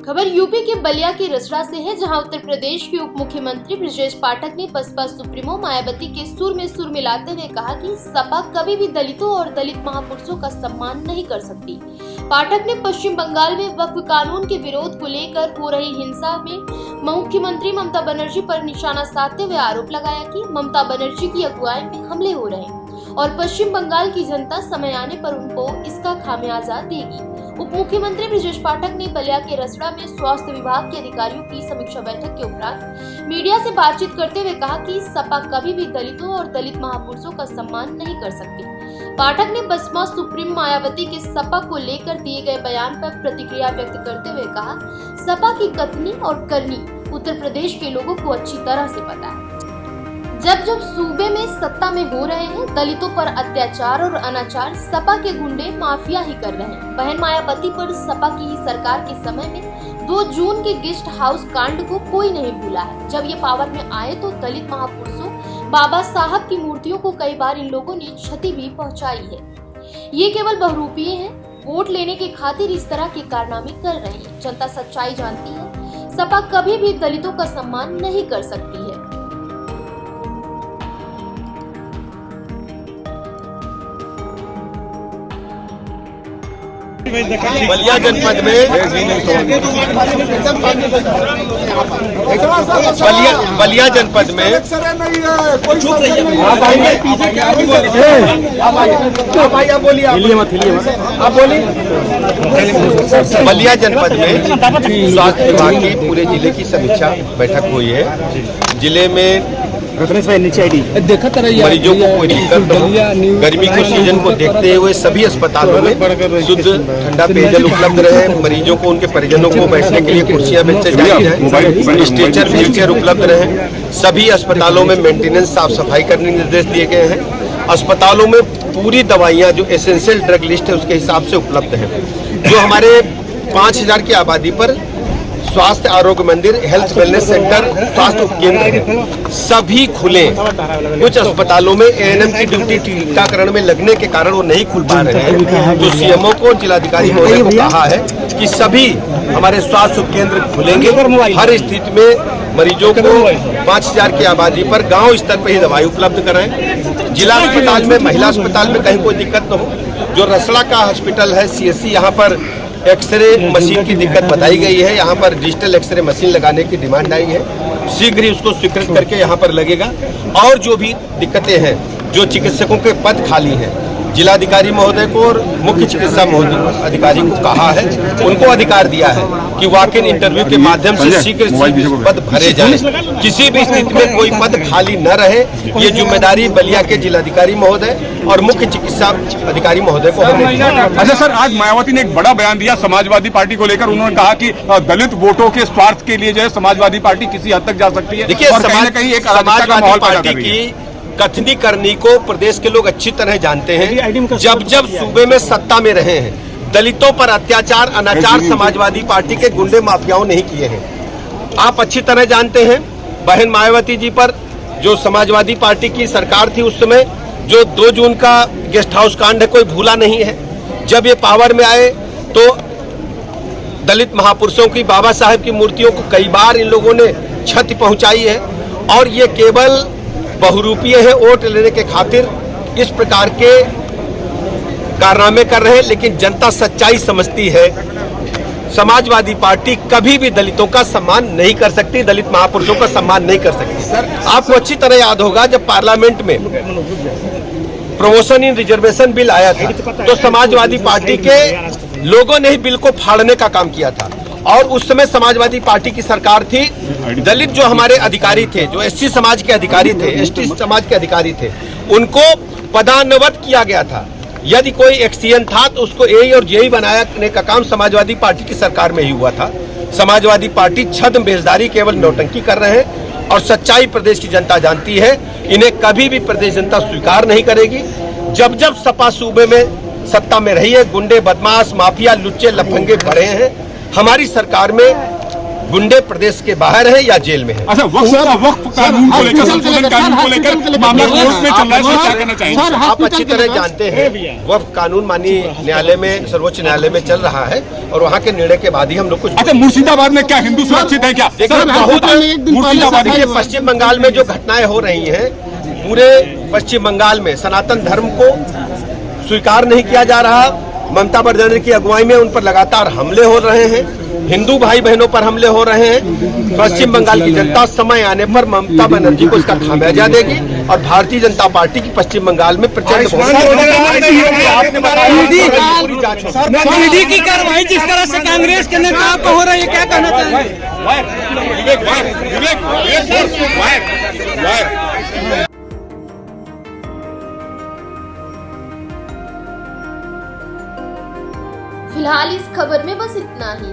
खबर यूपी के बलिया के रसड़ा से है, जहां उत्तर प्रदेश के उप मुख्यमंत्री ब्रजेश पाठक ने बसपा सुप्रीमो मायावती के सुर में सुर मिलाते हुए कहा कि सपा कभी भी दलितों और दलित महापुरुषों का सम्मान नहीं कर सकती। पाठक ने पश्चिम बंगाल में वक्फ कानून के विरोध को लेकर हो रही हिंसा में मुख्यमंत्री ममता बनर्जी पर निशाना साधते हुए आरोप लगाया कि ममता बनर्जी की अगुवाई में हमले हो रहे हैं और पश्चिम बंगाल की जनता समय आने पर उनको इसका खामियाजा देगी। उप मुख्यमंत्री ब्रजेश पाठक ने बलिया के रसड़ा में स्वास्थ्य विभाग के अधिकारियों की समीक्षा बैठक के उपरांत मीडिया से बातचीत करते हुए कहा कि सपा कभी भी दलितों और दलित महापुरुषों का सम्मान नहीं कर सकती। पाठक ने बसपा सुप्रीम मायावती के सपा को लेकर दिए गए बयान पर प्रतिक्रिया व्यक्त करते हुए कहा, सपा की कथनी और करनी उत्तर प्रदेश के लोगों को अच्छी तरह से पता है। जब जब सूबे में सत्ता में हो रहे हैं दलितों पर अत्याचार और अनाचार सपा के गुंडे माफिया ही कर रहे हैं। बहन मायावती पर सपा की ही सरकार के समय में 2 जून के गेस्ट हाउस कांड को कोई नहीं भूला है। जब ये पावर में आए तो दलित महापुरुषों बाबा साहब की मूर्तियों को कई बार इन लोगों ने क्षति भी पहुंचाई है। ये केवल बहुरूपीय हैं, वोट लेने के खातिर इस तरह के कारनामे कर रहे हैं। जनता सच्चाई जानती है, सपा कभी भी दलितों का सम्मान नहीं कर सकती है। बलिया जनपद में बलिया जनपद में बलिया जनपद में स्वास्थ्य विभाग की पूरे जिले की समीक्षा बैठक हुई है। जिले में मरीजों को कोई दिक्कत न हो, गर्मी के सीजन को देखते हुए सभी अस्पतालों में शुद्ध ठंडा पेयजल उपलब्ध रहे, मरीजों को उनके परिजनों को बैठने के लिए कुर्सियां बेची जाए, स्ट्रेचर व्हीलचेयर उपलब्ध रहे। सभी अस्पतालों में मेंटेनेंस साफ सफाई करने के निर्देश दिए गए हैं। अस्पतालों में पूरी दवाइयाँ जो एसेंशियल ड्रग लिस्ट है उसके हिसाब से उपलब्ध है। जो हमारे 5000 की आबादी पर स्वास्थ्य आरोग्य मंदिर, हेल्थ वेलनेस सेंटर, स्वास्थ्य उपकेंद्र सभी खुले। कुछ अस्पतालों में एएनएम की ड्यूटी टीकाकरण में लगने के कारण वो नहीं खुल पा रहे हैं। तो सीएमओ को जिलाधिकारी महोदय को कहा है कि सभी हमारे स्वास्थ्य उपकेंद्र खुलेंगे। हर स्थिति में मरीजों को 5000 की आबादी पर गांव स्तर पर ही दवाई उपलब्ध कराएं। जिला अस्पताल में, महिला अस्पताल में कहीं कोई दिक्कत न हो। जो रसड़ा का हॉस्पिटल है CSC, यहाँ पर एक्सरे मशीन की दिक्कत बताई गई है। यहाँ पर डिजिटल एक्सरे मशीन लगाने की डिमांड आई है, शीघ्र ही उसको स्वीकृत करके यहाँ पर लगेगा। और जो भी दिक्कतें हैं, जो चिकित्सकों के पद खाली हैं, जिलाधिकारी महोदय को और मुख्य चिकित्सा अधिकारी को कहा है, उनको अधिकार दिया है कि वॉक-इन इंटरव्यू के माध्यम से शीघ्र पद भरे जाएं। किसी भी स्थिति में कोई पद खाली न रहे, ये जिम्मेदारी बलिया के जिलाधिकारी महोदय और मुख्य चिकित्सा अधिकारी महोदय को हमने दी। अच्छा सर, आज मायावती ने एक बड़ा बयान दिया समाजवादी पार्टी को लेकर। उन्होंने कहा कि दलित वोटों के स्वार्थ के लिए जो है समाजवादी पार्टी किसी हद तक जा सकती है। देखिए, समाजवादी पार्टी की कथनी करनी को प्रदेश के लोग अच्छी तरह जानते हैं। जब जब सूबे में सत्ता में रहे हैं, दलितों पर अत्याचार अनाचार समाजवादी पार्टी के गुंडे माफियाओं नहीं किए हैं। आप अच्छी तरह जानते हैं, बहन मायावती जी पर जो समाजवादी पार्टी की सरकार थी उस समय, जो 2 जून का गेस्ट हाउस कांड है, कोई भूला नहीं है। जब ये पावर में आए तो दलित महापुरुषों की, बाबा साहब की मूर्तियों को कई बार इन लोगों ने क्षति पहुंचाई है। और ये केवल बहुरूपीय है, वोट लेने के खातिर इस प्रकार के कारनामे कर रहे हैं। लेकिन जनता सच्चाई समझती है, समाजवादी पार्टी कभी भी दलितों का सम्मान नहीं कर सकती, दलित महापुरुषों का सम्मान नहीं कर सकती। आपको अच्छी तरह याद होगा, जब पार्लियामेंट में प्रमोशन इन रिजर्वेशन बिल आया था तो समाजवादी पार्टी के लोगों ने ही बिल को फाड़ने का काम किया था। और उस समय समाजवादी पार्टी की सरकार थी। दलित जो हमारे अधिकारी थे, जो SC समाज के अधिकारी थे, ST समाज के अधिकारी थे, उनको पदान्नत किया गया था। यदि कोई एक्सीएन था तो उसको AE और JE बनाने का काम समाजवादी पार्टी की सरकार में ही हुआ था। समाजवादी पार्टी छद्म बेजदारी, केवल नौटंकी कर रहे हैं और सच्चाई प्रदेश की जनता जानती है। इन्हें कभी भी प्रदेश जनता स्वीकार नहीं करेगी। जब जब सपा सूबे में सत्ता में रही है, गुंडे, बदमाश, माफिया, लुच्चे, लफंगे बढ़े हैं। हमारी सरकार में गुंडे प्रदेश के बाहर हैं या जेल में हैं। अच्छा, वक्फ कानून को लेकर, संशोधन कानून को लेकर मामला कोर्ट में चल रहा है, इसमें क्या कहना चाहेंगे? आप अच्छी तरह जानते हैं वक्फ कानून माननीय न्यायालय में, सर्वोच्च न्यायालय में चल रहा है और वहाँ के निर्णय के बाद ही हम लोग कुछ। अच्छा, मुर्शिदाबाद में क्या हिंदू सुरक्षित है क्या? मुर्शिदाबाद के पश्चिम बंगाल में जो घटनाएं हो रही हैं, पूरे पश्चिम बंगाल में सनातन धर्म को स्वीकार नहीं किया जा रहा। ममता बनर्जी की अगुवाई में उन पर लगातार हमले हो रहे हैं, हिंदू भाई बहनों पर हमले हो रहे हैं। पश्चिम बंगाल की जनता समय आने पर ममता बनर्जी को इसका खामियाजा देगी और भारतीय जनता पार्टी की पश्चिम बंगाल में प्रचंड ईडी की कार्रवाई जिस तरह से कांग्रेस के नेताओं को हो रही है, क्या कहना चाहेंगे? फिलहाल इस खबर में बस इतना ही।